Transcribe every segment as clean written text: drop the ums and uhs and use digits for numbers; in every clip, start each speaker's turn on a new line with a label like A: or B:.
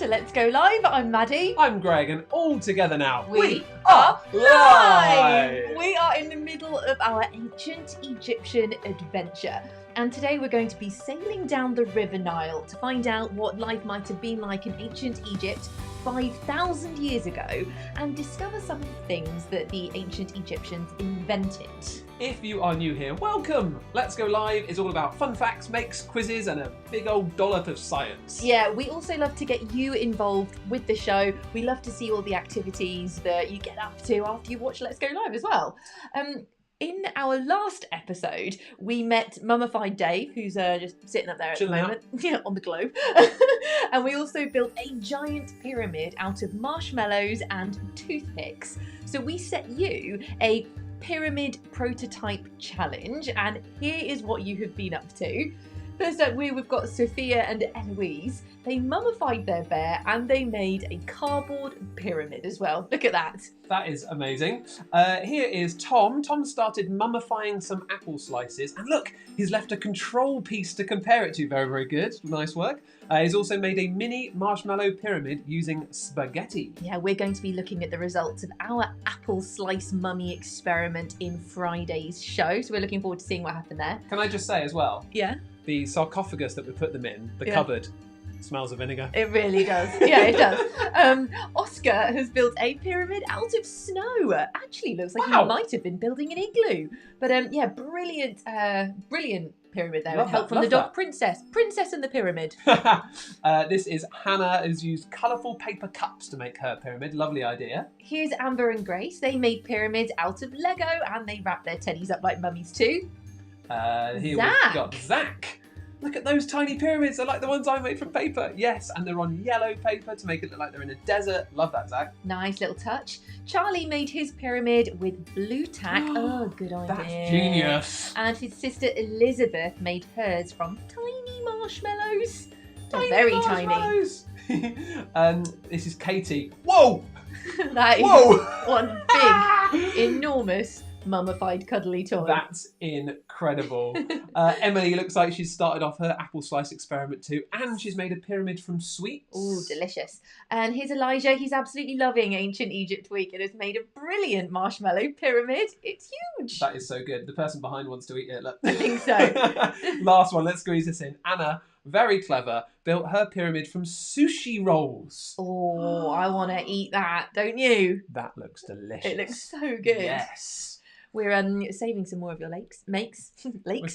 A: Let's Go Live. I'm Maddie.
B: I'm Greg, and all together now,
A: we are live! We are in the middle of our ancient Egyptian adventure. And today we're going to be sailing down the River Nile to find out what life might have been like in ancient Egypt 5,000 years ago and discover some of the things that the ancient Egyptians invented.
B: If you are new here, welcome! Let's Go Live is all about fun facts, makes, quizzes, and a big old dollop of science.
A: Yeah, we also love to get you involved with the show. We love to see all the activities that you get up to after you watch Let's Go Live as well. In our last episode, we met Mummified Dave, who's just sitting up there at the moment, on the globe. And we also built a giant pyramid out of marshmallows and toothpicks. So we set you a pyramid prototype challenge, and here is what you have been up to. First up, we've got Sophia and Eloise. They mummified their bear and they made a cardboard pyramid as well. Look at that.
B: That is amazing. Here is Tom. Tom started mummifying some apple slices. And look, he's left a control piece to compare it to. Very, very good. Nice work. He's also made a mini marshmallow pyramid using spaghetti. Yeah, we're going to be looking at the results of our apple slice mummy experiment in Friday's show. So we're looking forward to seeing what happened there. Can I just say as well?
A: Yeah.
B: The sarcophagus that we put them in, the cupboard, smells of vinegar.
A: It really does. Yeah, it does. Oscar has built a pyramid out of snow. Actually looks like he might have been building an igloo. But yeah, brilliant pyramid there with help from the dog Princess. Princess and the pyramid.
B: This is Hannah, who's used colourful paper cups to make her pyramid. Lovely idea.
A: Here's Amber and Grace. They made pyramids out of Lego and they wrapped their teddies up like mummies too.
B: Here we've got Zach. Look at those tiny pyramids. They're like the ones I made from paper. Yes, and they're on yellow paper to make it look like they're in a desert. Love that, Zach.
A: Nice little touch. Charlie made his pyramid with blue tack. Oh, good idea.
B: That's genius.
A: And his sister Elizabeth made hers from tiny marshmallows.
B: Tiny
A: very
B: marshmallows. Tiny. And this is Katie. Whoa!
A: That is one big, enormous mummified cuddly toy.
B: That's incredible. Emily looks like she's started off her apple slice experiment too, and she's made a pyramid from sweets.
A: Oh, delicious. And here's Elijah. He's absolutely loving Ancient Egypt Week and has made a brilliant marshmallow pyramid. It's huge.
B: That is so good. The person behind wants to eat it. Look.
A: I think so.
B: Last one. Let's squeeze this in. Anna, very clever, built her pyramid from sushi rolls.
A: Oh, I want to eat that, don't you?
B: That looks delicious.
A: It looks so good.
B: Yes.
A: We're saving some more of your makes.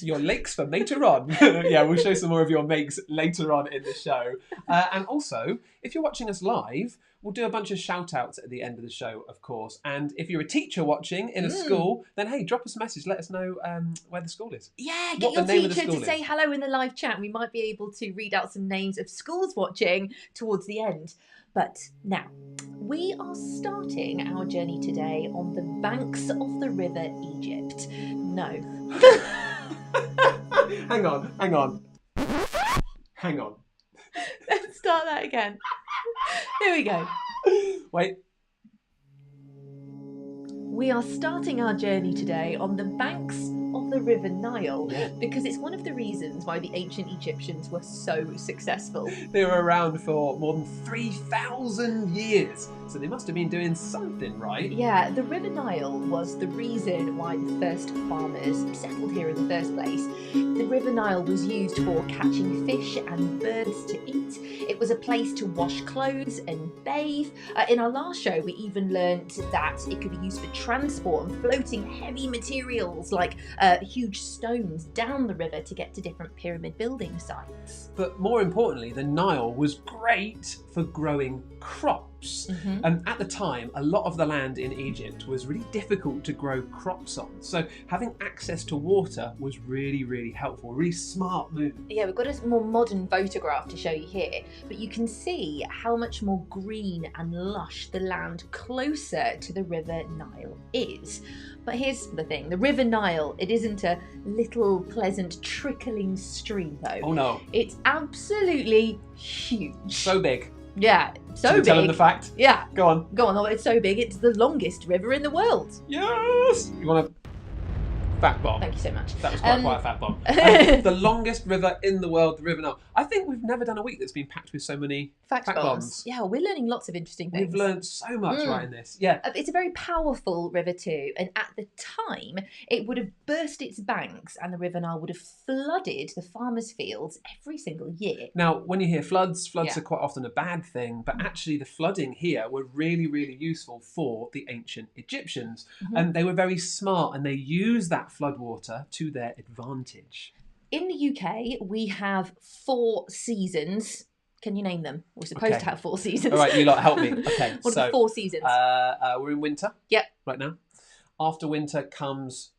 B: Your lakes for later on. Yeah, we'll show some more of your makes later on in the show. And also, if you're watching us live, we'll do a bunch of shout outs at the end of the show, of course. And if you're a teacher watching in a school, then hey, drop us a message. Let us know where the school is.
A: Yeah, get your teacher to say hello in the live chat. We might be able to read out some names of schools watching towards the end. But now, we are starting our journey today on the banks of the River Egypt. No.
B: Hang on.
A: Let's start that again. Here we go.
B: Wait.
A: We are starting our journey today on the banks of the River Nile because it's one of the reasons why the ancient Egyptians were so successful.
B: They were around for more than 3,000 years, so they must have been doing something right.
A: Yeah, the River Nile was the reason why the first farmers settled here in the first place. The River Nile was used for catching fish and birds to eat. It was a place to wash clothes and bathe. In our last show, we even learnt that it could be used for transport and floating heavy materials like huge stones down the river to get to different pyramid building sites.
B: But more importantly, the Nile was great for growing crops. And at the time, a lot of the land in Egypt was really difficult to grow crops on. So having access to water was really, really helpful. Really smart move.
A: Yeah, we've got a more modern photograph to show you here, but you can see how much more green and lush the land closer to the River Nile is. But here's the thing, the River Nile, it isn't a little pleasant trickling stream though.
B: Oh no.
A: It's absolutely huge.
B: So big.
A: Yeah, so
B: Should we
A: big.
B: tell them the fact?
A: Yeah.
B: Go on.
A: Go on. Oh, it's so big. It's the longest river in the world.
B: Yes! You want a fact bomb?
A: Thank you so much.
B: That was quite a fact bomb. The longest river in the world, the River Nile. I think we've never done a week that's been packed with so many fact bombs.
A: Yeah, we're learning lots of interesting things.
B: We've learned so much right in this. Yeah.
A: It's a very powerful river too, and at the time it would have burst its banks and the River Nile would have flooded the farmers' fields every single year.
B: Now, when you hear floods are quite often a bad thing, but actually the flooding here were really, really useful for the ancient Egyptians. And they were very smart and they used that floodwater to their advantage.
A: In the UK, we have 4 seasons. Can you name them? We're supposed to have 4 seasons.
B: All right, you lot help me. Okay,
A: what are the 4 seasons?
B: We're in winter.
A: Yep.
B: Right now. After winter comes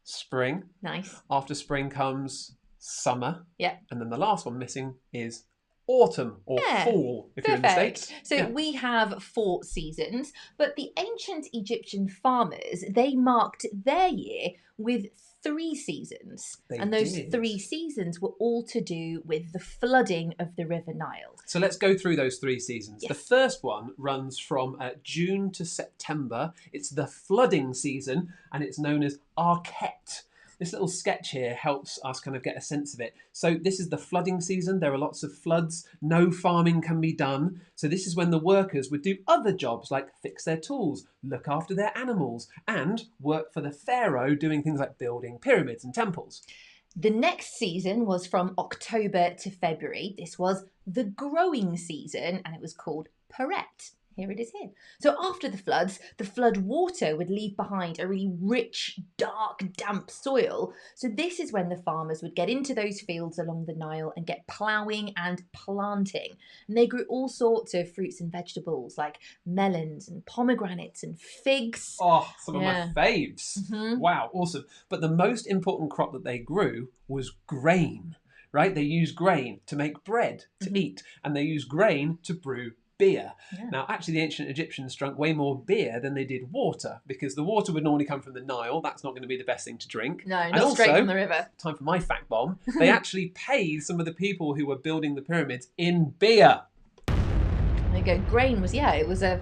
B: spring.
A: Nice.
B: After spring comes summer.
A: Yeah.
B: And then the last one missing is autumn or fall, if you're in the States.
A: So we have 4 seasons, but the ancient Egyptian farmers, they marked their year with 3 seasons. And those 3 seasons were all to do with the flooding of the River Nile.
B: So let's go through those 3 seasons.
A: Yes.
B: The first one runs from June to September. It's the flooding season and it's known as Arket. This little sketch here helps us kind of get a sense of it. So this is the flooding season. There are lots of floods. No farming can be done. So this is when the workers would do other jobs like fix their tools, look after their animals, and work for the pharaoh doing things like building pyramids and temples.
A: The next season was from October to February. This was the growing season and it was called Peret. Here it is here. So after the floods, the flood water would leave behind a really rich, dark, damp soil. So this is when the farmers would get into those fields along the Nile and get ploughing and planting. And they grew all sorts of fruits and vegetables like melons and pomegranates and figs.
B: Oh, some of my faves. Wow, awesome. But the most important crop that they grew was grain, right? They used grain to make bread to eat, and they used grain to brew beer. Now, actually, the ancient Egyptians drank way more beer than they did water because the water would normally come from the Nile. That's not going to be the best thing to drink.
A: No, not straight from the river.
B: Time for my fact bomb. They actually paid some of the people who were building the pyramids in beer.
A: There you go. Grain was, it was a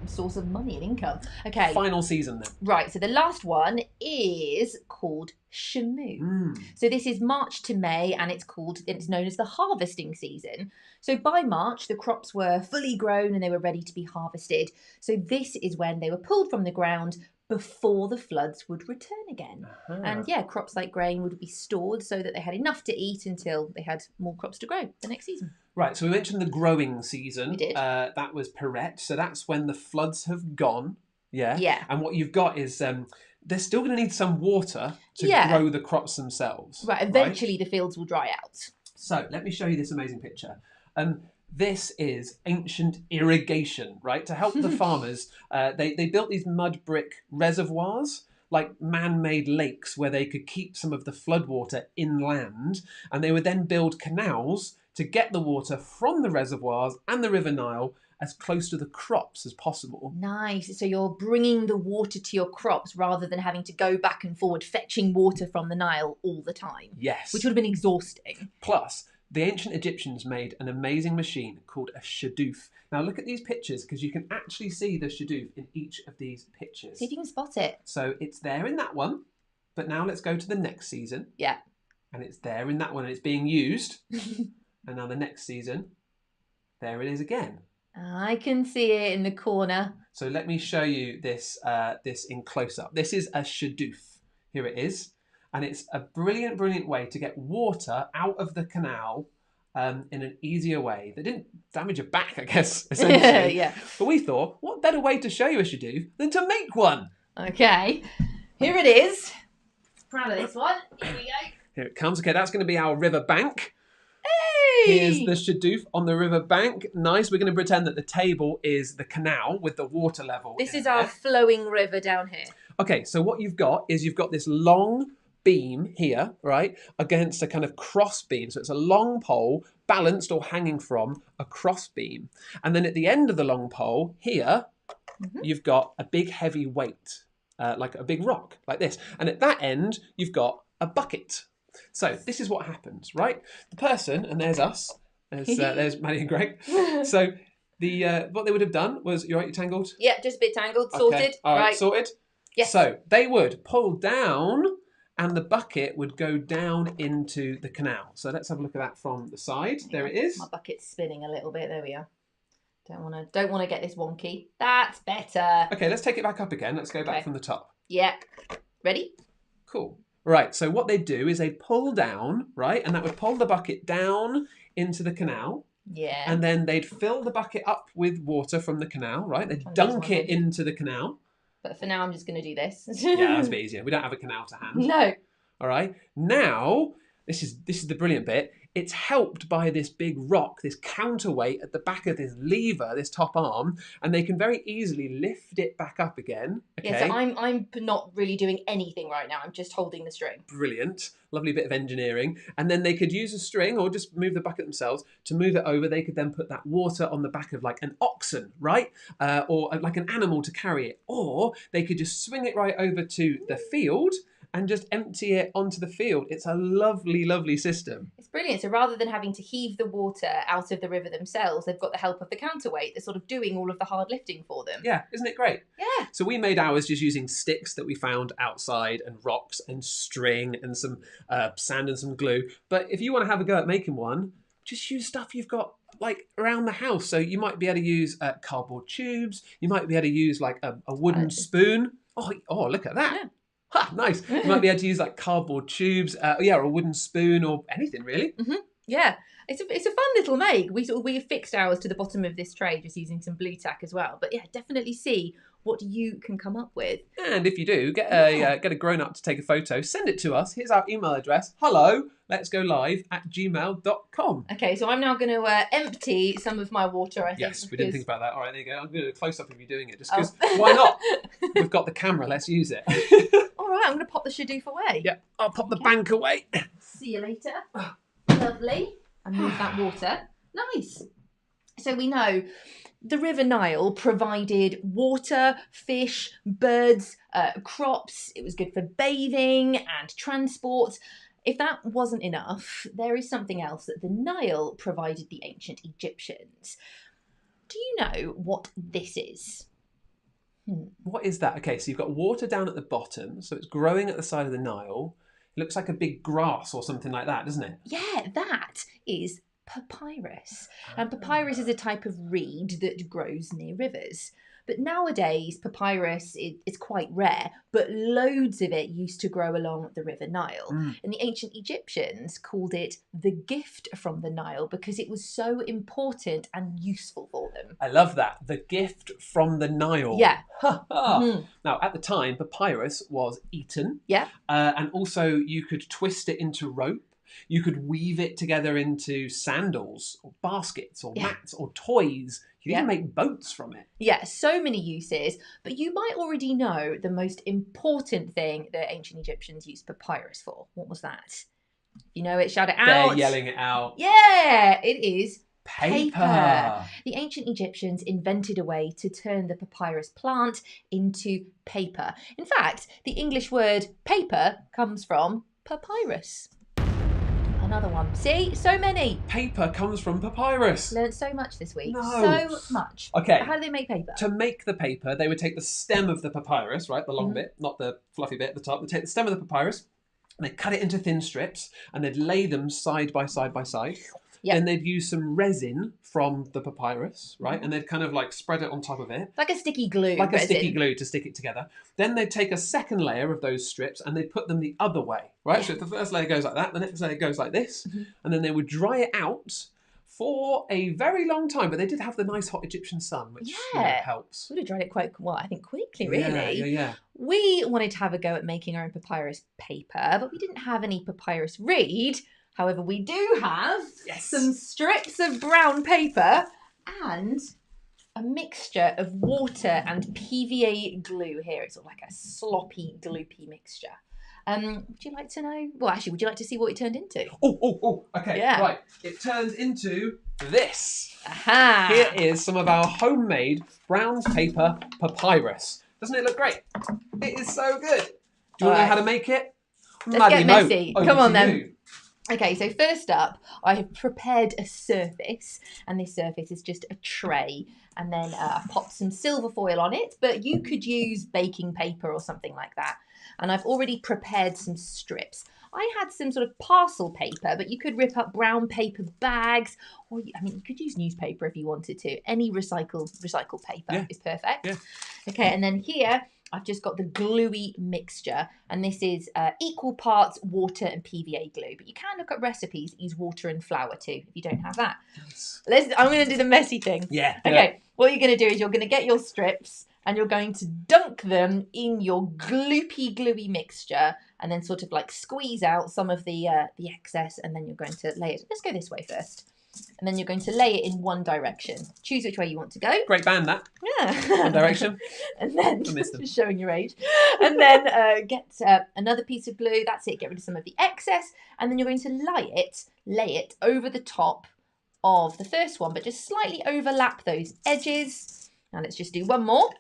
A: source of money and income. Okay.
B: Final season then.
A: Right, so the last one is called Shamu. So this is March to May and it's known as the harvesting season. So by March, the crops were fully grown and they were ready to be harvested. So this is when they were pulled from the ground before the floods would return again. And crops like grain would be stored so that they had enough to eat until they had more crops to grow the next season.
B: Right, so we mentioned the growing season.
A: We did.
B: That was Peret. So that's when the floods have gone.
A: Yeah.
B: And what you've got is they're still going to need some water to grow the crops themselves.
A: Right, eventually the fields will dry out.
B: So let me show you this amazing picture. This is ancient irrigation, right? To help the farmers, they built these mud brick reservoirs, like man-made lakes where they could keep some of the floodwater inland, and they would then build canals to get the water from the reservoirs and the River Nile as close to the crops as possible.
A: Nice. So you're bringing the water to your crops rather than having to go back and forward fetching water from the Nile all the time.
B: Yes.
A: Which would have been exhausting.
B: Plus, the ancient Egyptians made an amazing machine called a Shaduf. Now look at these pictures because you can actually see the Shaduf in each of these pictures.
A: See if you can spot it.
B: So it's there in that one, but now let's go to the next season.
A: Yeah.
B: And it's there in that one and it's being used. And now the next season, there it is again.
A: I can see it in the corner.
B: So let me show you this in close-up. This is a Shaduf. Here it is. And it's a brilliant, brilliant way to get water out of the canal in an easier way. They didn't damage your back, I guess, essentially.
A: Yeah.
B: But we thought, what better way to show you a Shaduf than to make one?
A: Okay. Here it is. Proud of this one. Here we go.
B: Here it comes. Okay, that's going to be our river bank.
A: Hey!
B: Here's the Shaduf on the river bank. Nice. We're going to pretend that the table is the canal with the water level.
A: This is our flowing river down here.
B: Okay, so what you've got is you've got this long beam here, right, against a kind of cross beam. So it's a long pole balanced or hanging from a cross beam. And then at the end of the long pole here, you've got a big heavy weight, like a big rock, like this. And at that end, you've got a bucket. So this is what happens, right? The person, and there's us, there's Maddie and Greg. So What they would have done was, you're tangled?
A: Yeah, just a bit tangled, sorted.
B: Okay. All right, sorted?
A: Yes.
B: So they would pull down and the bucket would go down into the canal. So let's have a look at that from the side. There it is.
A: My bucket's spinning a little bit. There we are. Don't want to get this wonky. That's better.
B: Okay, let's take it back up again. Let's go back from the top.
A: Yeah. Ready?
B: Cool. Right, so what they do is they pull down, right? And that would pull the bucket down into the canal.
A: Yeah.
B: And then they'd fill the bucket up with water from the canal, right? They'd dunk it into the canal.
A: But for now, I'm just going to do this.
B: Yeah, that's a bit easier. We don't have a canal to hand.
A: No.
B: All right. Now, this is the brilliant bit. It's helped by this big rock, this counterweight at the back of this lever, this top arm, and they can very easily lift it back up again. Okay.
A: Yeah, so I'm not really doing anything right now. I'm just holding the string.
B: Brilliant. Lovely bit of engineering. And then they could use a string or just move the bucket themselves to move it over. They could then put that water on the back of like an oxen, right? Or like an animal to carry it. Or they could just swing it right over to the field and just empty it onto the field. It's a lovely, lovely system.
A: It's brilliant. So rather than having to heave the water out of the river themselves, they've got the help of the counterweight that's sort of doing all of the hard lifting for them.
B: Yeah, isn't it great?
A: Yeah.
B: So we made ours just using sticks that we found outside and rocks and string and some sand and some glue. But if you want to have a go at making one, just use stuff you've got like around the house. So you might be able to use cardboard tubes. You might be able to use like a wooden spoon. Oh, look at that.
A: Yeah.
B: Ha, nice. You might be able to use like cardboard tubes, or a wooden spoon or anything really.
A: Mm-hmm. Yeah, it's a fun little make. We affixed ours to the bottom of this tray just using some blue tack as well. But yeah, definitely see what you can come up with.
B: And if you do, get a grown-up to take a photo, send it to us. Here's our email address, helloletsgolive@gmail.com.
A: Okay, so I'm now going to empty some of my water, I think.
B: Yes, we didn't think about that. All right, there you go. I'm going to do a close-up of you doing it, just because, why not? We've got the camera, let's use it.
A: All right, I'm going to pop the Shaduf away.
B: Yeah, I'll pop the bank away.
A: See you later. Lovely. And move that water. Nice. So we know the River Nile provided water, fish, birds, crops. It was good for bathing and transport. If that wasn't enough, there is something else that the Nile provided the ancient Egyptians. Do you know what this is?
B: What is that? Okay, so you've got water down at the bottom, so it's growing at the side of the Nile. It looks like a big grass or something like that, doesn't it?
A: Yeah, that is papyrus. And papyrus is a type of reed that grows near rivers. But nowadays, papyrus is quite rare, but loads of it used to grow along the River Nile. And the ancient Egyptians called it the gift from the Nile because it was so important and useful for them.
B: I love that. The gift from the Nile.
A: Yeah.
B: Now, at the time, papyrus was eaten.
A: Yeah.
B: And also you could twist it into rope. You could weave it together into sandals or baskets or mats or toys. You can even make boats from it.
A: Yeah, so many uses. But you might already know the most important thing that ancient Egyptians used papyrus for. What was that? You know it, shout it out.
B: They're yelling it out.
A: Yeah, it is
B: paper.
A: The ancient Egyptians invented a way to turn the papyrus plant into paper. In fact, the English word paper comes from papyrus. Another one. See? So many.
B: Paper comes from papyrus.
A: Learned so much this week.
B: No.
A: So much.
B: Okay.
A: But how do they make paper?
B: To make the paper, they would take the stem of the papyrus, right? The long bit, not the fluffy bit at the top. They'd take the stem of the papyrus, and they'd cut it into thin strips, and they'd lay them side by side by side. Yep. Then they'd use some resin from the papyrus, right? And they'd kind of like spread it on top of it.
A: Like a sticky glue.
B: Like resin. A sticky glue to stick it together. Then they'd take a second layer of those strips and they'd put them the other way, right? Yeah. So if the first layer goes like that, the next layer goes like this. And then they would dry it out for a very long time. But they did have the nice hot Egyptian sun, which helps.
A: Would have dried it quite, well, I think quickly, really.
B: Yeah.
A: We wanted to have a go at making our own papyrus paper, but we didn't have any papyrus reed. However, we do have some strips of brown paper and a mixture of water and PVA glue here. It's sort of like a sloppy, gloopy mixture. Would you like to know? Well, actually, would you like to see what it turned into?
B: Oh, okay.
A: Yeah.
B: Right. It turns into this.
A: Aha!
B: Here is some of our homemade brown paper papyrus. Doesn't it look great? It is so good. Do you want to know how to make it?
A: Let's get messy. Come on, then. Okay, so first up, I have prepared a surface, and this surface is just a tray, and then I've popped some silver foil on it, but you could use baking paper or something like that. And I've already prepared some strips. I had some sort of parcel paper, but you could rip up brown paper bags, or I mean, you could use newspaper if you wanted to. Any recycled paper is perfect.
B: Yeah.
A: Okay, and then here I've just got the gluey mixture, and this is equal parts water and PVA glue. But you can look at recipes that use water and flour too, if you don't have that. I'm going to do the messy thing.
B: Yeah.
A: Okay, what you're going to do is you're going to get your strips, and you're going to dunk them in your gluey mixture, and then sort of like squeeze out some of the excess, and then you're going to lay it. Let's go this way first. And then you're going to lay it in one direction. Choose which way you want to go.
B: Great band, that.
A: Yeah.
B: One direction.
A: And then,
B: I missed them.
A: just showing your age. And then get another piece of glue. That's it. Get rid of some of the excess. And then you're going to lay it over the top of the first one, but just slightly overlap those edges. Now let's just do one more.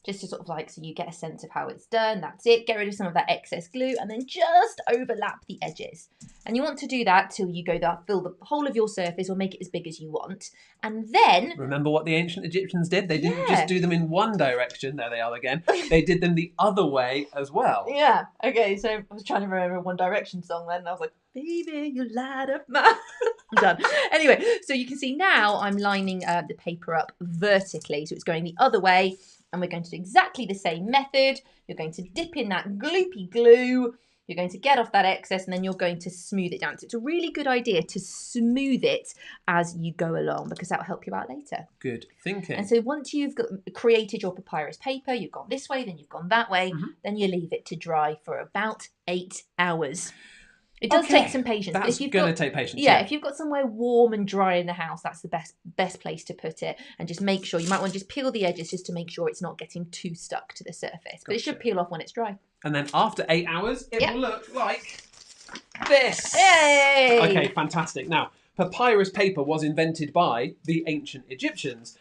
A: Just to sort of like, so you get a sense of how it's done. That's it. Get rid of some of that excess glue and then just overlap the edges. And you want to do that till you go there, fill the whole of your surface or make it as big as you want. And then...
B: Remember what the ancient Egyptians did? They didn't just do them in one direction. There they are again. They did them the other way as well.
A: Yeah. Okay, so I was trying to remember a One Direction song then, and I was like, baby, you light up my... I'm done. Anyway, so you can see now I'm lining the paper up vertically. So it's going the other way. And we're going to do exactly the same method. You're going to dip in that gloopy glue. You're going to get off that excess, and then you're going to smooth it down. So it's a really good idea to smooth it as you go along, because that will help you out later.
B: Good thinking.
A: And so once you've created your papyrus paper, you've gone this way, then you've gone that way, then you leave it to dry for about 8 hours. It does take some patience.
B: That's going to take patience.
A: Yeah, if you've got somewhere warm and dry in the house, that's the best place to put it. And just make sure, you might want to just peel the edges just to make sure it's not getting too stuck to the surface. But it should peel off when it's dry.
B: And then after 8 hours, it will look like this.
A: Yay!
B: Okay, fantastic. Now, papyrus paper was invented by the ancient Egyptians.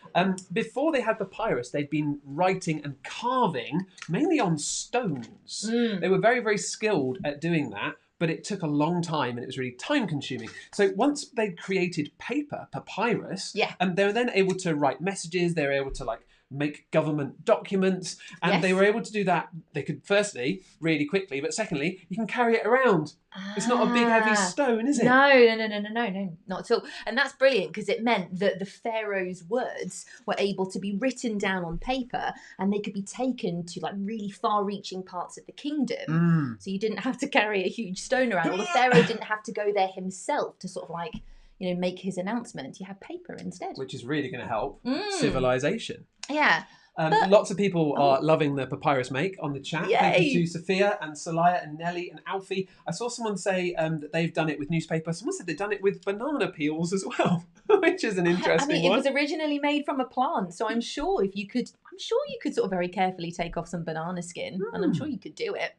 B: Before they had papyrus, they'd been writing and carving mainly on stones. They were very, very skilled at doing that. But it took a long time and it was really time consuming. So once they created paper, papyrus, and they were then able to write messages, they were able to like make government documents, and they were able to do that. They could firstly, really quickly, but secondly, you can carry it around. It's not a big heavy stone, is it?
A: No, not at all. And that's brilliant because it meant that the pharaoh's words were able to be written down on paper and they could be taken to like really far-reaching parts of the kingdom. So you didn't have to carry a huge stone around, or the pharaoh didn't have to go there himself to sort of like, you know, make his announcement. You had paper instead.
B: Which is really going to help civilization.
A: Yeah.
B: Lots of people are loving the papyrus make on the chat.
A: Yay.
B: Thank you to Sophia and Salaya and Nelly and Alfie. I saw someone say that they've done it with newspaper. Someone said they've done it with banana peels as well, which is an interesting one.
A: It was originally made from a plant, so I'm sure you could sort of very carefully take off some banana skin, and I'm sure you could do it.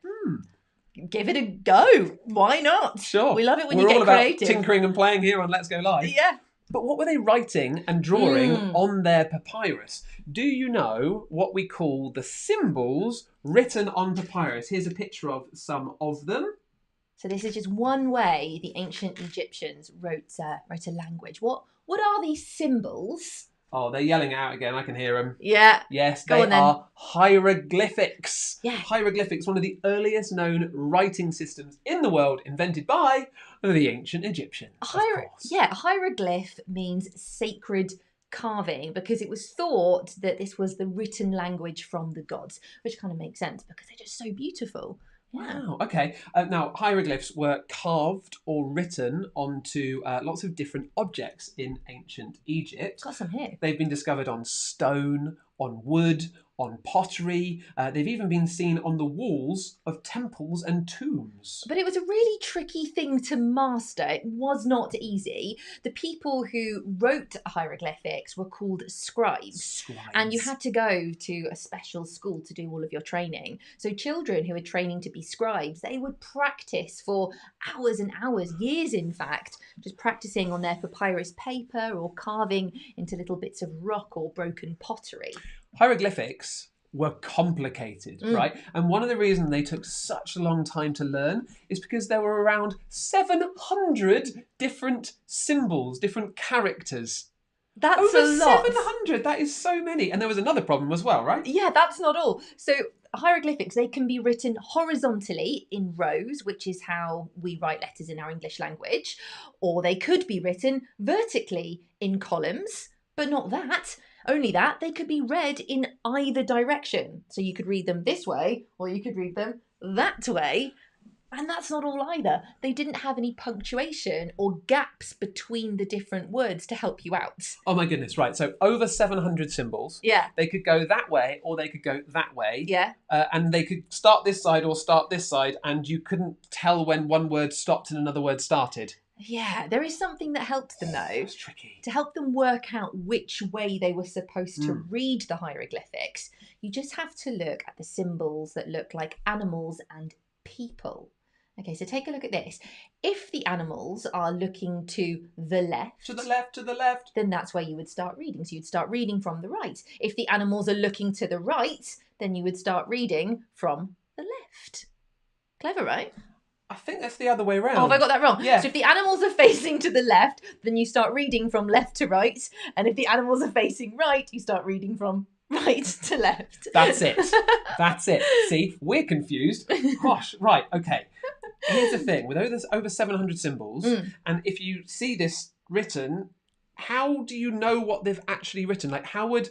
A: Give it a go. Why not?
B: Sure.
A: We love it when
B: We're
A: you get
B: all about
A: creative.
B: Tinkering and playing here on Let's Go Live.
A: Yeah.
B: But what were they writing and drawing on their papyrus? Do you know what we call the symbols written on papyrus? Here's a picture of some of them.
A: So this is just one way the ancient Egyptians wrote a language. What are these symbols?
B: Oh, they're yelling out again. I can hear them.
A: Yeah.
B: Yes, they are hieroglyphics. Yeah. Hieroglyphics, one of the earliest known writing systems in the world, invented by the ancient Egyptians. Of course.
A: Yeah, hieroglyph means sacred carving because it was thought that this was the written language from the gods, which kind of makes sense because they're just so beautiful. Yeah.
B: Wow, okay. Now, hieroglyphs were carved or written onto lots of different objects in ancient Egypt.
A: Got some here.
B: They've been discovered on stone, on wood, on pottery. They've even been seen on the walls of temples and tombs.
A: But it was a really tricky thing to master. It was not easy. The people who wrote hieroglyphics were called scribes. And you had to go to a special school to do all of your training. So children who were training to be scribes, they would practice for hours and hours, years in fact, just practicing on their papyrus paper or carving into little bits of rock or broken pottery.
B: Hieroglyphics were complicated, right? And one of the reasons they took such a long time to learn is because there were around 700 different symbols, different characters.
A: That's
B: Over
A: a lot.
B: 700, that is so many. And there was another problem as well, right?
A: Yeah, that's not all. So hieroglyphics, they can be written horizontally in rows, which is how we write letters in our English language, or they could be written vertically in columns, but not that. Only that, they could be read in either direction. So you could read them this way, or you could read them that way. And that's not all either. They didn't have any punctuation or gaps between the different words to help you out.
B: Oh my goodness, right. So over 700 symbols.
A: Yeah.
B: They could go that way or they could go that way.
A: Yeah.
B: And they could start this side or start this side, and you couldn't tell when one word stopped and another word started.
A: Yeah, there is something that helps them though.
B: It's tricky.
A: To help them work out which way they were supposed to read the hieroglyphics, you just have to look at the symbols that look like animals and people. Okay, so take a look at this. If the animals are looking to the left...
B: To the left, to the left.
A: Then that's where you would start reading. So you'd start reading from the right. If the animals are looking to the right, then you would start reading from the left. Clever, right?
B: I think that's the other way around.
A: Oh, have I got that wrong?
B: Yeah.
A: So if the animals are facing to the left, then you start reading from left to right. And if the animals are facing right, you start reading from right to left.
B: That's it. That's it. See, we're confused. Gosh, right, okay. Here's the thing. With over 700 symbols, and if you see this written, how do you know what they've actually written? Like, how would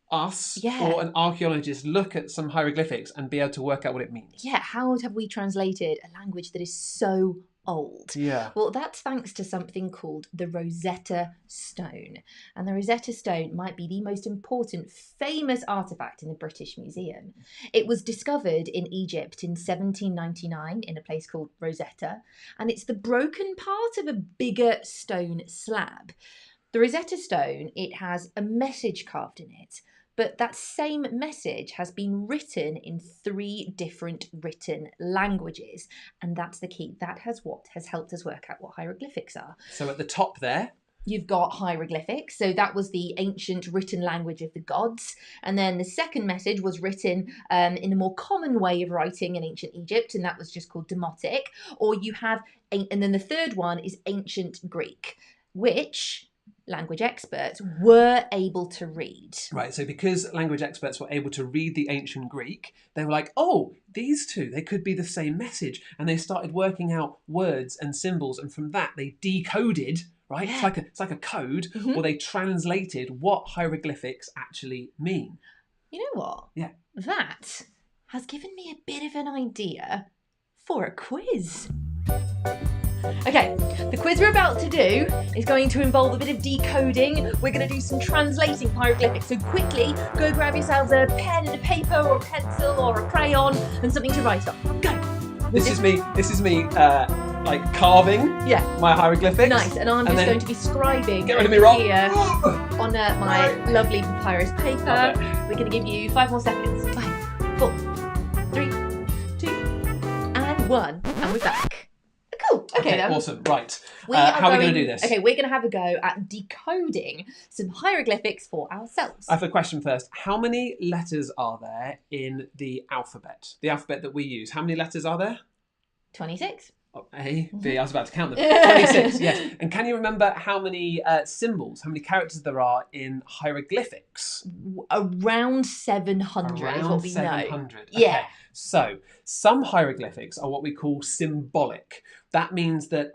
B: us or an archaeologist look at some hieroglyphics and be able to work out what it means?
A: Yeah, how have we translated a language that is so old?
B: Yeah.
A: Well, that's thanks to something called the Rosetta Stone. And the Rosetta Stone might be the most important, famous artefact in the British Museum. It was discovered in Egypt in 1799 in a place called Rosetta, and it's the broken part of a bigger stone slab. The Rosetta Stone, it has a message carved in it, but that same message has been written in 3 different written languages. And that's the key. That has helped us work out what hieroglyphics are.
B: So at the top there,
A: you've got hieroglyphics. So that was the ancient written language of the gods. And then the second message was written in a more common way of writing in ancient Egypt, and that was just called Demotic. Or you have, and then the third one is ancient Greek, which language experts were able to read.
B: Right, so because language experts were able to read the ancient Greek, they were like, oh, these two, they could be the same message. And they started working out words and symbols, and from that they decoded, right? Yeah. It's like a code, or they translated what hieroglyphics actually mean.
A: You know what?
B: Yeah.
A: That has given me a bit of an idea for a quiz. Okay, the quiz we're about to do is going to involve a bit of decoding. We're going to do some translating hieroglyphics. So quickly, go grab yourselves a pen and a paper or a pencil or a crayon and something to write on. Go.
B: This is me, like carving my hieroglyphics.
A: Nice, and I'm just going to be scribing
B: get rid of me, Rob.
A: here on my lovely papyrus paper. We're going to give you 5 more seconds. 5, 4, 3, 2, and 1. And we're back. Cool. Okay then.
B: Awesome. Right. How are we going to do this?
A: Okay, we're going to have a go at decoding some hieroglyphics for ourselves.
B: I have a question first. How many letters are there in the alphabet? The alphabet that we use. How many letters are there?
A: 26.
B: Oh, A, B. I was about to count them. 26, yes. And can you remember how many symbols, how many characters there are in hieroglyphics?
A: Around 700 is what we
B: 700.
A: know.
B: Okay. Yeah. So, some hieroglyphics are what we call symbolic. That means that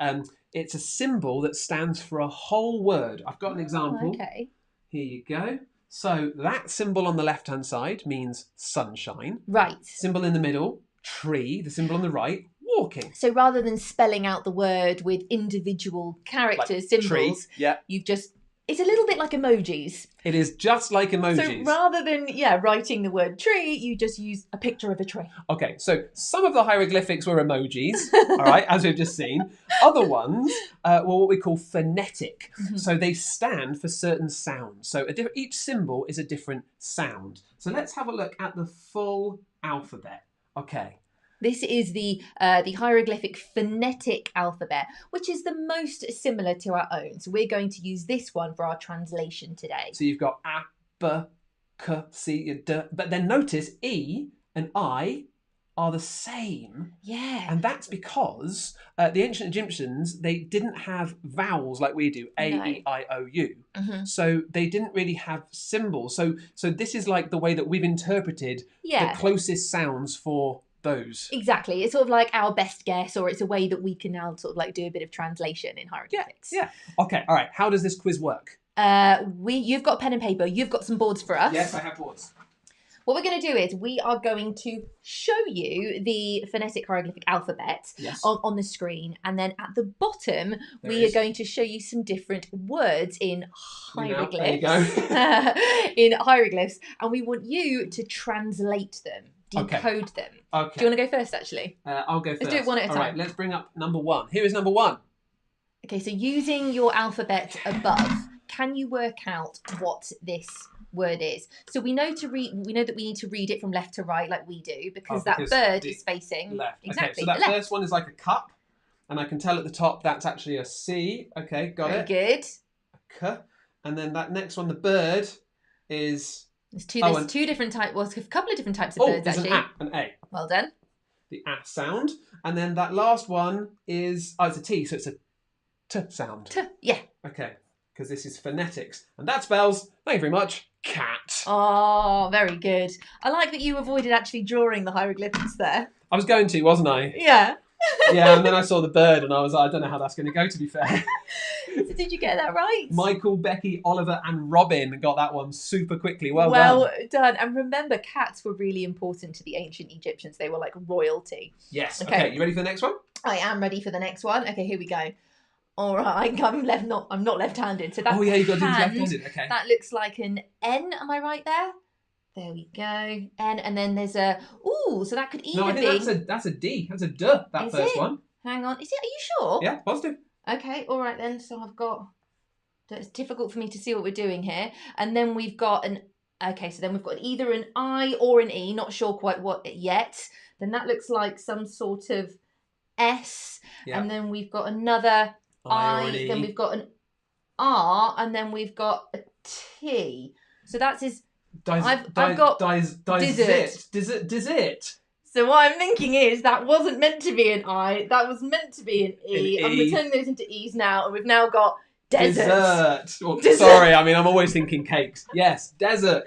B: it's a symbol that stands for a whole word. I've got an example.
A: Okay.
B: Here you go. So, that symbol on the left-hand side means sunshine.
A: Right.
B: Symbol in the middle, tree. The symbol on the right, walking.
A: So rather than spelling out the word with individual characters,
B: like
A: symbols,
B: tree,
A: you've just... It's a little bit like emojis.
B: It is just like emojis.
A: So rather than, writing the word tree, you just use a picture of a tree.
B: Okay, so some of the hieroglyphics were emojis, all right, as we've just seen. Other ones were what we call phonetic. So they stand for certain sounds. So each symbol is a different sound. So let's have a look at the full alphabet. Okay.
A: This is the hieroglyphic phonetic alphabet, which is the most similar to our own. So we're going to use this one for our translation today.
B: So you've got a, b, k, c, d. But then notice E and I are the same.
A: Yeah.
B: And that's because the ancient Egyptians, they didn't have vowels like we do, A,
A: No.
B: E, I, O, U.
A: Mm-hmm.
B: So they didn't really have symbols. So this is like the way that we've interpreted the closest sounds for those.
A: Exactly. It's sort of like our best guess, or it's a way that we can now sort of like do a bit of translation in hieroglyphics.
B: Yeah. Okay, all right. How does this quiz work?
A: You've got pen and paper. You've got some boards for us.
B: Yes, I have boards.
A: What we're going to do is we are going to show you the phonetic hieroglyphic alphabet on the screen. And then at the bottom, we are going to show you some different words in hieroglyphs.
B: There you go.
A: In hieroglyphs. And we want you to translate them, decode them.
B: Okay.
A: Do you want to go first, actually?
B: I'll go first.
A: Let's do it one at a time.
B: All right, let's bring up number 1. Here is number 1.
A: Okay, so using your alphabet above, can you work out what this word is? So we know that we need to read it from left to right like we do, because that bird is facing
B: left.
A: Exactly.
B: Okay, so that first one is like a cup, and I can tell at the top that's actually a C. Okay, got it.
A: Very good.
B: A K. And then that next one, the bird, is...
A: There's two different types, well, a couple of different types of birds,
B: there's
A: actually.
B: an A.
A: Well done.
B: The A sound. And then that last one is... Oh, it's a T, so it's a T sound.
A: T, yeah.
B: Okay, because this is phonetics. And that spells, thank you very much, cat.
A: Oh, very good. I like that you avoided actually drawing the hieroglyphics there.
B: I was going to, wasn't I?
A: Yeah.
B: Yeah, and then I saw the bird and I was like, I don't know how that's going to go, to be fair.
A: So did you get that right?
B: Michael, Becky, Oliver and Robin got that one super quickly. Well done.
A: And remember, cats were really important to the ancient Egyptians. They were like royalty.
B: Yes. Okay, you ready for the next one?
A: I am ready for the next one. Okay, here we go. All right, I'm not left-handed. So that's
B: you got to do this left-handed. Okay.
A: That looks like an N. Am I right there? There we go. N, and then there's a... Ooh, so that could either be...
B: No, I think that's a D. That's a D, that first one.
A: Hang on. Is it? Are you sure?
B: Yeah, positive.
A: Okay, all right then. So I've got... It's difficult for me to see what we're doing here. And then we've got an... Okay, so then we've got either an I or an E. Not sure quite what yet. Then that looks like some sort of S. Yeah. And then we've got another I. E. Then we've got an R. And then we've got a T. So that's his... I've got dessert. So what I'm thinking is that wasn't meant to be an I, that was meant to be an E. I'm turning those into E's now, and we've now got desert.
B: Dessert. Sorry, I mean, I'm always thinking cakes. Yes, desert.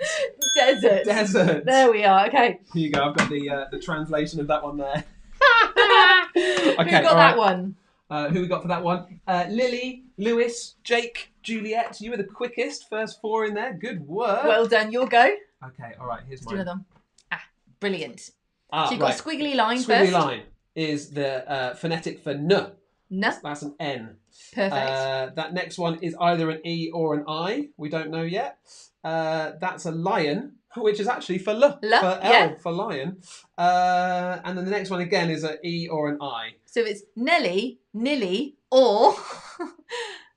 A: Desert. There we are, okay.
B: Here you go, I've got the translation of that one there.
A: Okay, Who got that one?
B: Who we got for that one? Lily, Lewis, Jake, Juliet. You were the quickest. First 4 in there. Good work.
A: Well done. Your go.
B: Okay. All right. Here's mine.
A: Do another. Brilliant. So you've got a squiggly line first.
B: Squiggly line is the phonetic for N. That's an N.
A: Perfect.
B: That next one is either an E or an I. We don't know yet. That's a lion, which is actually for L. For L, for lion. And then the next one again is an E or an I.
A: So it's Nelly, Nilly, or...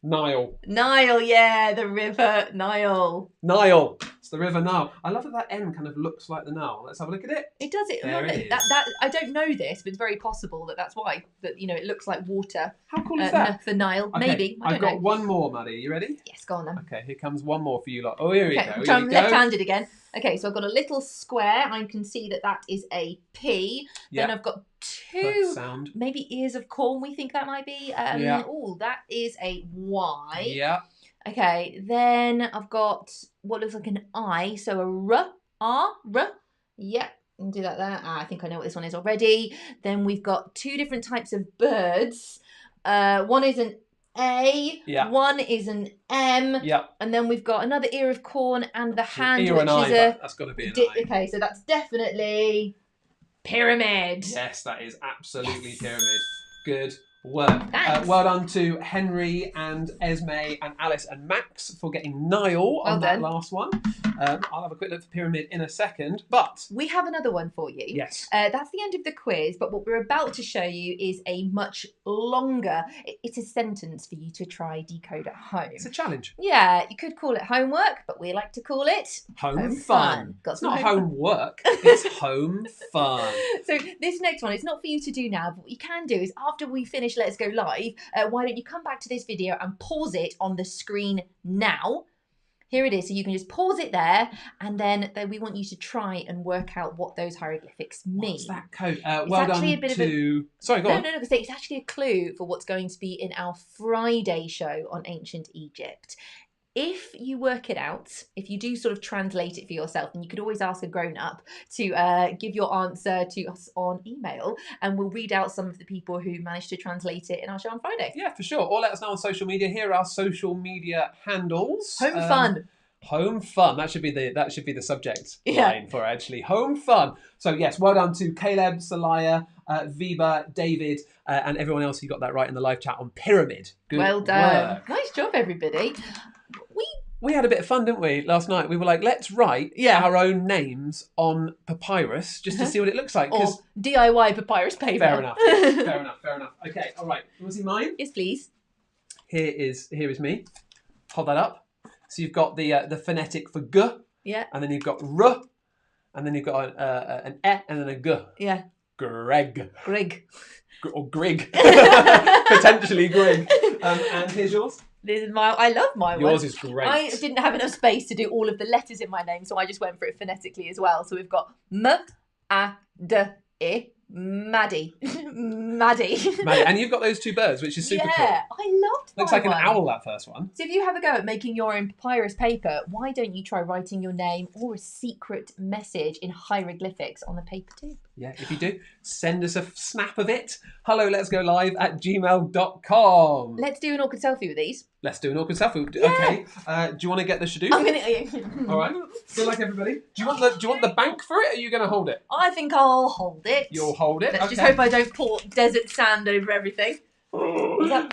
B: Nile.
A: Nile, yeah, the River Nile.
B: Nile. It's the River Nile. I love that N kind of looks like the Nile. Let's have a look at it.
A: It does.
B: There it is.
A: That I don't know this, but it's very possible that's why. That it looks like water.
B: How cool is that?
A: The Nile,
B: okay.
A: Maybe.
B: I've got one more, Maddie. You ready?
A: Yes, go on then.
B: Okay, here comes one more for you lot. Oh, here we go.
A: I'm left-handed again. Okay, so I've got a little square. I can see that is a P. Then I've got 2 maybe ears of corn. We think that might be. Oh, that is a Y.
B: Yeah.
A: Okay, then I've got what looks like an I, so a R. Yeah, and do that there. I think I know what this one is already. Then we've got 2 different types of birds. One is an A, one is an M, and then we've got another ear of corn and the hand,
B: which is that's got to be an I.
A: Okay, so that's definitely pyramid.
B: Yes, that is absolutely pyramid. Good work. Well done to Henry and Esme and Alice and Max for getting Nile on that last one. I'll have a quick look for pyramid in a second, but...
A: We have another one for you.
B: Yes.
A: That's the end of the quiz, but what we're about to show you is a much longer... It's a sentence for you to try decode at home.
B: It's a challenge.
A: Yeah, you could call it homework, but we like to call it...
B: Home fun. It's not homework, it's home fun.
A: So this next one, it's not for you to do now, but what you can do is after we finish Let's Go Live, why don't you come back to this video and pause it on the screen now, Here it is. So you can just pause it there, and then we want you to try and work out what those hieroglyphics mean.
B: What's that code?
A: It's
B: Well
A: actually
B: done
A: a bit
B: to... Sorry, go on.
A: No, because it's actually a clue for what's going to be in our Friday show on ancient Egypt. If you work it out, if you do sort of translate it for yourself, then you could always ask a grown-up to give your answer to us on email, and we'll read out some of the people who managed to translate it in our show on Friday.
B: Yeah, for sure. Or let us know on social media. Here are our social media handles.
A: Home fun.
B: Home fun. That should be the subject line for actually. Home fun. So yes, well done to Caleb, Salaya, Viva, David, and everyone else who got that right in the live chat on pyramid. Good
A: well done.
B: work.
A: Nice job, everybody.
B: We had a bit of fun, didn't we, last night? We were like, let's write our own names on papyrus just to see what it looks like.
A: Or DIY papyrus paper.
B: Fair enough. Fair enough. Okay, all right. You want to see mine?
A: Yes, please.
B: Here is me. Hold that up. So you've got the phonetic for g.
A: Yeah.
B: And then you've got r. And then you've got an e and then a g.
A: Yeah.
B: Greg. Or Grig. Potentially Grig. And here's yours.
A: This is I love my one.
B: Yours is great.
A: I didn't have enough space to do all of the letters in my name, so I just went for it phonetically as well. So we've got M-A-D-I, Maddie. Maddie.
B: And you've got those two birds, which is super cool.
A: Yeah, I loved
B: Looks
A: my
B: like an
A: one.
B: owl, that first one.
A: So if you have a go at making your own papyrus paper, why don't you try writing your name or a secret message in hieroglyphics on the paper too?
B: Yeah, if you do, send us a snap of it. helloletsgolive@gmail.com.
A: Let's do an awkward selfie with these.
B: Let's do an awkward selfie.
A: Yeah.
B: Okay. Do you want to get the Shaduf?
A: I'm gonna.
B: All right. Good luck, everybody. Do you want the bank for it? Or are you going to hold it?
A: I think I'll hold it.
B: You'll hold it.
A: Let's just hope I don't pour desert sand over everything. How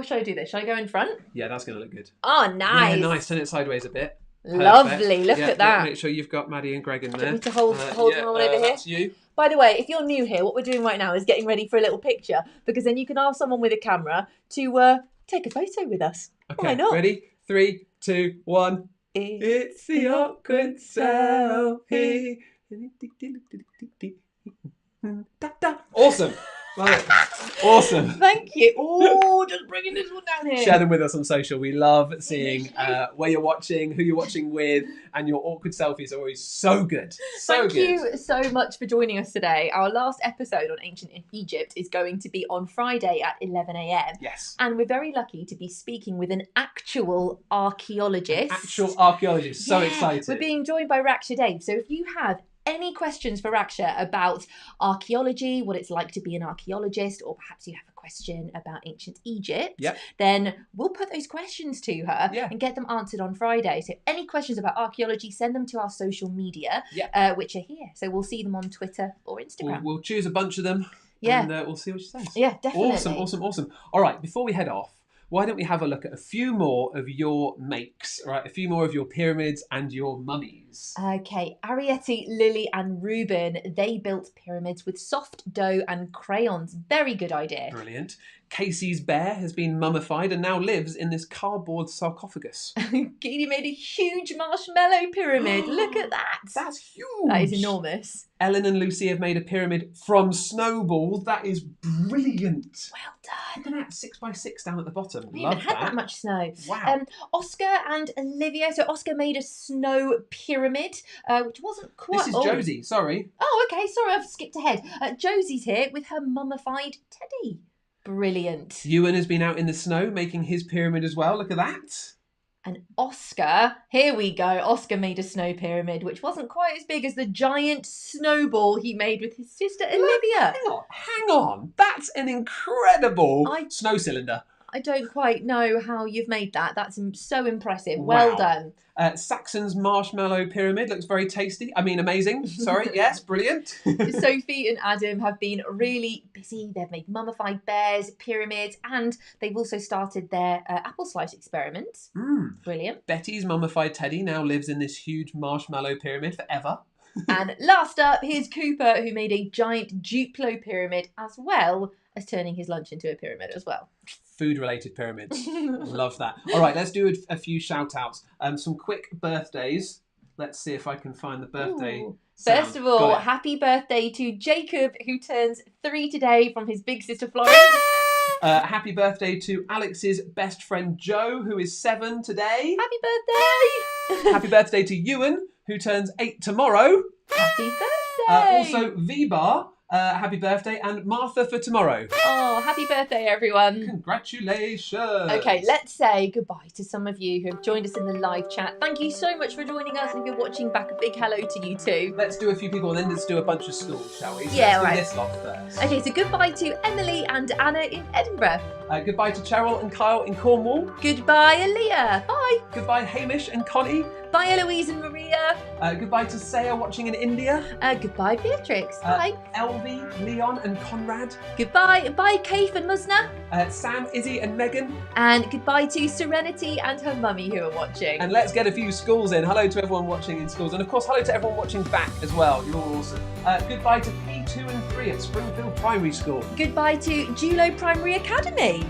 A: should I do this? Should I go in front?
B: Yeah, that's going to look good.
A: Oh, nice.
B: Yeah, nice. Turn it sideways a bit.
A: Lovely. Look at that.
B: Make sure you've got Maddie and Greg in there.
A: Do you want me to hold them all over here?
B: That's you.
A: By the way, if you're new here, what we're doing right now is getting ready for a little picture, because then you can ask someone with a camera to take a photo with us.
B: Okay,
A: Why not?
B: Ready? 3, 2, 1. It's the awkward selfie. Awesome. Love it. Awesome.
A: Thank you. Oh, just bringing this one down here.
B: Share them with us on social. We love seeing where you're watching, who you're watching with, and your awkward selfies are always so good.
A: Thank you so much for joining us today. Our last episode on ancient Egypt is going to be on Friday at 11 a.m.
B: Yes.
A: And we're very lucky to be speaking with an actual archaeologist.
B: So excited.
A: We're being joined by Raksha Dave. So if you have any questions for Raksha about archaeology, what it's like to be an archaeologist, or perhaps you have a question about ancient Egypt, then we'll put those questions to her and get them answered on Friday. So any questions about archaeology, send them to our social media, which are here. So we'll see them on Twitter or Instagram.
B: We'll choose a bunch of them and we'll see what she says.
A: Yeah, definitely.
B: Awesome. All right, before we head off, why don't we have a look at a few more of your makes, right? A few more of your pyramids and your mummies.
A: Okay, Ariete, Lily and Ruben, they built pyramids with soft dough and crayons. Very good idea.
B: Brilliant. Casey's bear has been mummified and now lives in this cardboard sarcophagus.
A: Katie made a huge marshmallow pyramid. Look at that.
B: That's huge.
A: That is enormous.
B: Ellen and Lucy have made a pyramid from snowballs. That is brilliant.
A: Well done.
B: Look at that, 6x6 down at the bottom.
A: We haven't had that much snow.
B: Wow.
A: Oscar and Olivia. So Oscar made a snow pyramid, which wasn't quite...
B: This is Josie, sorry.
A: Oh, okay. Sorry, I've skipped ahead. Josie's here with her mummified teddy. Brilliant.
B: Ewan has been out in the snow making his pyramid as well. Look at that.
A: And Oscar, here we go. Oscar made a snow pyramid, which wasn't quite as big as the giant snowball he made with his sister Olivia.
B: Hang on. That's an incredible snow cylinder.
A: I don't quite know how you've made that. That's so impressive. Well done.
B: Saxon's marshmallow pyramid looks very tasty. I mean, amazing. Sorry. Yes, brilliant.
A: Sophie and Adam have been really busy. They've made mummified bears, pyramids, and they've also started their apple slice experiments. Brilliant.
B: Betty's mummified teddy now lives in this huge marshmallow pyramid forever.
A: And last up, here's Cooper, who made a giant Duplo pyramid, as well as turning his lunch into a pyramid as well.
B: Food-related pyramids. Love that. All right, let's do a few shout-outs. Some quick birthdays. Let's see if I can find the birthday sound.
A: First of all, happy birthday to Jacob, who turns 3 today, from his big sister Florence.
B: Happy birthday to Alex's best friend Joe, who is 7 today.
A: Happy birthday!
B: Happy birthday to Ewan, who turns 8 tomorrow.
A: Happy birthday!
B: Also, V-Bar, happy birthday, and Martha for tomorrow.
A: Oh, happy birthday, everyone.
B: Congratulations.
A: Okay, let's say goodbye to some of you who have joined us in the live chat. Thank you so much for joining us. If you're watching back, a big hello to you too.
B: Let's do a few people and then let's do a bunch of schools, shall we? So
A: Yeah,
B: let's
A: right.
B: do this lot first.
A: Okay, so goodbye to Emily and Anna in Edinburgh.
B: Goodbye to Cheryl and Kyle in Cornwall.
A: Goodbye, Aaliyah. Bye.
B: Goodbye, Hamish and Connie.
A: Bye, Eloise and Maria.
B: Goodbye to Saya watching in India.
A: Goodbye, Beatrix. Bye.
B: Elvie, Leon and Conrad.
A: Goodbye. Bye, Kaif and Musna.
B: Sam, Izzy and Megan.
A: And goodbye to Serenity and her mummy who are watching.
B: And let's get a few schools in. Hello to everyone watching in schools. And of course, hello to everyone watching back as well. You're all awesome. Goodbye to P2 and 3 at Springfield Primary School.
A: Goodbye to Julo Primary Academy.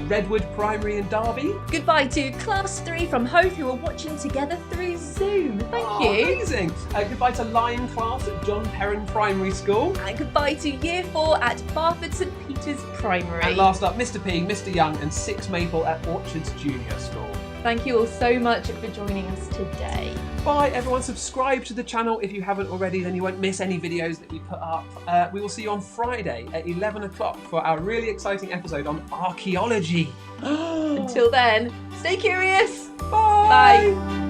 B: Redwood Primary in Derby.
A: Goodbye to Class 3 from Hove who are watching together through Zoom. Thank you.
B: Amazing. Goodbye to Lion Class at John Perrin Primary School.
A: And goodbye to Year 4 at Barford St Peter's Primary.
B: And last up, Mr. P, Mr. Young and 6 Maple at Orchards Junior School.
A: Thank you all so much for joining us today.
B: Bye everyone, subscribe to the channel if you haven't already, then you won't miss any videos that we put up. We will see you on Friday at 11 o'clock for our really exciting episode on archaeology.
A: Until then, stay curious.
B: Bye.
A: Bye.